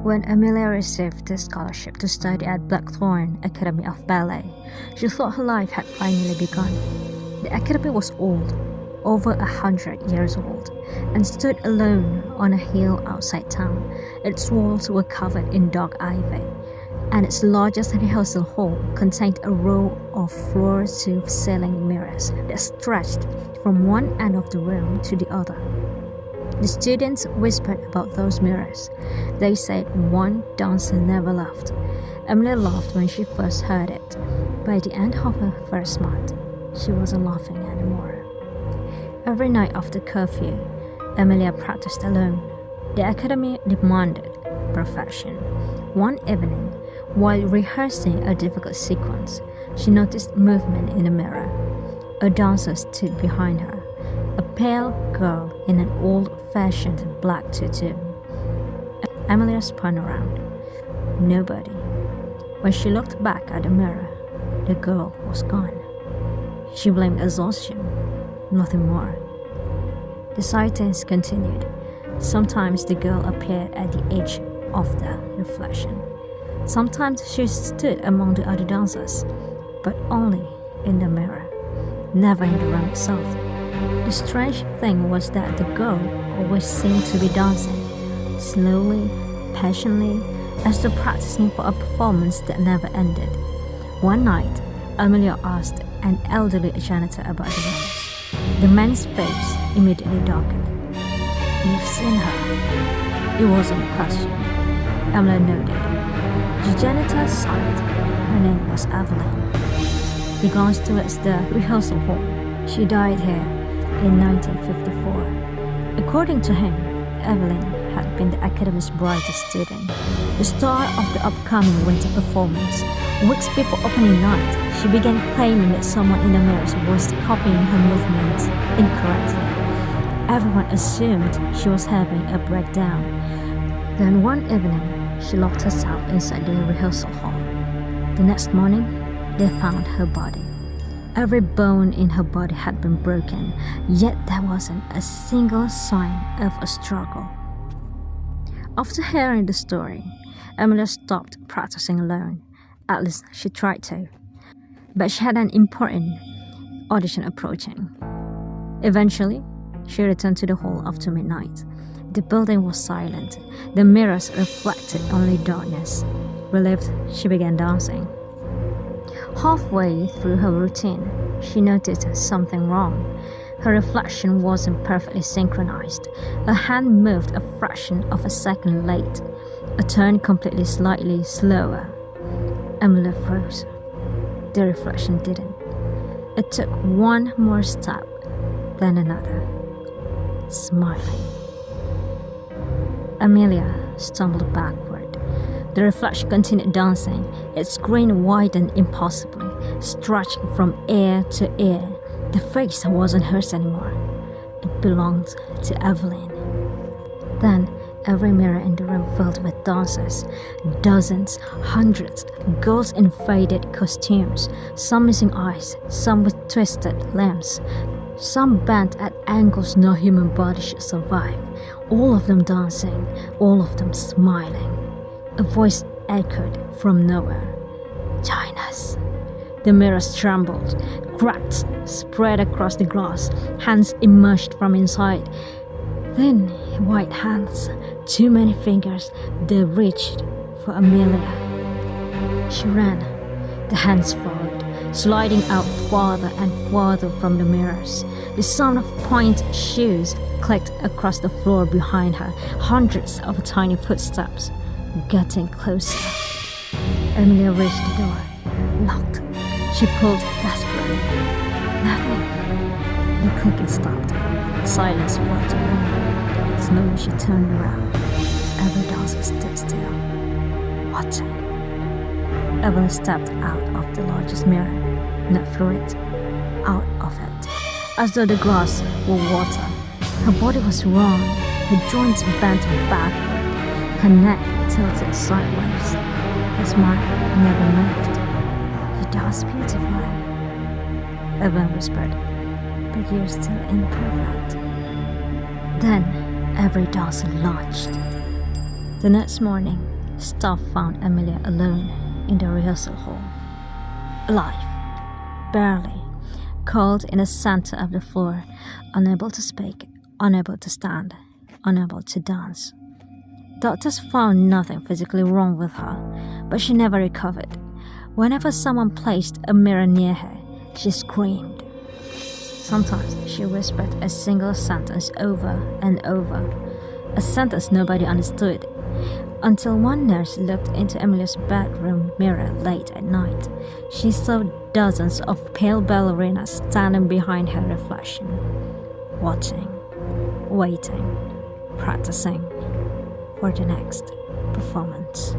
When Amelia received the scholarship to study at Blackthorn Academy of Ballet, she thought her life had finally begun. The academy was old, over 100 years old, and stood alone on a hill outside town. Its walls were covered in dark ivy, and its largest rehearsal hall contained a row of floor-to-ceiling mirrors that stretched from one end of the room to the other. The students whispered about those mirrors. They said one dancer never laughed. Emily laughed when she first heard it. By the end of her first month, she wasn't laughing anymore. Every night after curfew, Emilia practiced alone. The academy demanded perfection. One evening, while rehearsing a difficult sequence, she noticed movement in the mirror. A dancer stood behind her, a pale girl in an old-fashioned black tutu. Emilia spun around. Nobody. When she looked back at the mirror, the girl was gone. She blamed exhaustion, nothing more. The sightings continued. Sometimes the girl appeared at the edge of the reflection. Sometimes she stood among the other dancers, but only in the mirror, never in the room itself. The strange thing was that the girl always seemed to be dancing, slowly, patiently, as though practicing for a performance that never ended. One night, Amelia asked an elderly janitor about the rooms. The man's face immediately darkened. "You've seen her." It wasn't a question. Amelia nodded. The janitor sighed. Her name was Evelyn. He glanced towards the rehearsal hall. She died here in 1954. According to him, Evelyn had been the academy's brightest student, the star of the upcoming winter performance. Weeks before opening night, she began claiming that someone in the mirrors was copying her movements incorrectly. Everyone assumed she was having a breakdown. Then one evening, she locked herself inside the rehearsal hall. The next morning, they found her body. Every bone in her body had been broken, yet there wasn't a single sign of a struggle. After hearing the story, Emilia stopped practicing alone. At least she tried to. But she had an important audition approaching. Eventually, she returned to the hall after midnight. The building was silent. The mirrors reflected only darkness. Relieved, she began dancing. Halfway through her routine, she noticed something wrong. Her reflection wasn't perfectly synchronized. A hand moved a fraction of a second late, a turn completely slightly slower. Emilia froze. The reflection didn't. It took one more step, then another. Smiling. Amelia stumbled backward. The reflection continued dancing. Its screen widened impossibly, stretching from ear to ear. The face wasn't hers anymore. It belonged to Evelyn. Then, every mirror in the room filled with dancers. Dozens, hundreds, girls in faded costumes, some missing eyes, some with twisted limbs, some bent at angles no human body should survive. All of them dancing, all of them smiling. A voice echoed from nowhere. "Join us." The mirrors trembled, cracked, spread across the glass. Hands emerged from inside. Thin, white hands, too many fingers. They reached for Amelia. She ran. The hands followed, sliding out farther and farther from the mirrors. The sound of pointed shoes clicked across the floor behind her. Hundreds of tiny footsteps, getting closer. Amelia reached the door. Locked. She pulled desperately. Nothing. The clicking stopped. Silence filled the room. Slowly she turned around. Every dancer stood still, watching. Evelyn stepped out of the largest mirror, not through it, out of it, as though the glass were water. Her body was wrong. Her joints bent backward. Her neck tilted sideways. Her smile never moved. "You dance beautifully," Evelyn whispered, "but you're still imperfect." Then every dancer launched. The next morning, staff found Amelia alone in the rehearsal hall. Alive, barely, curled in the center of the floor, unable to speak, unable to stand, unable to dance. Doctors found nothing physically wrong with her, but she never recovered. Whenever someone placed a mirror near her, she screamed. Sometimes she whispered a single sentence over and over, a sentence nobody understood, until one nurse looked into Emilia's bedroom mirror late at night. She saw dozens of pale ballerinas standing behind her reflection, watching, waiting, practicing for the next performance.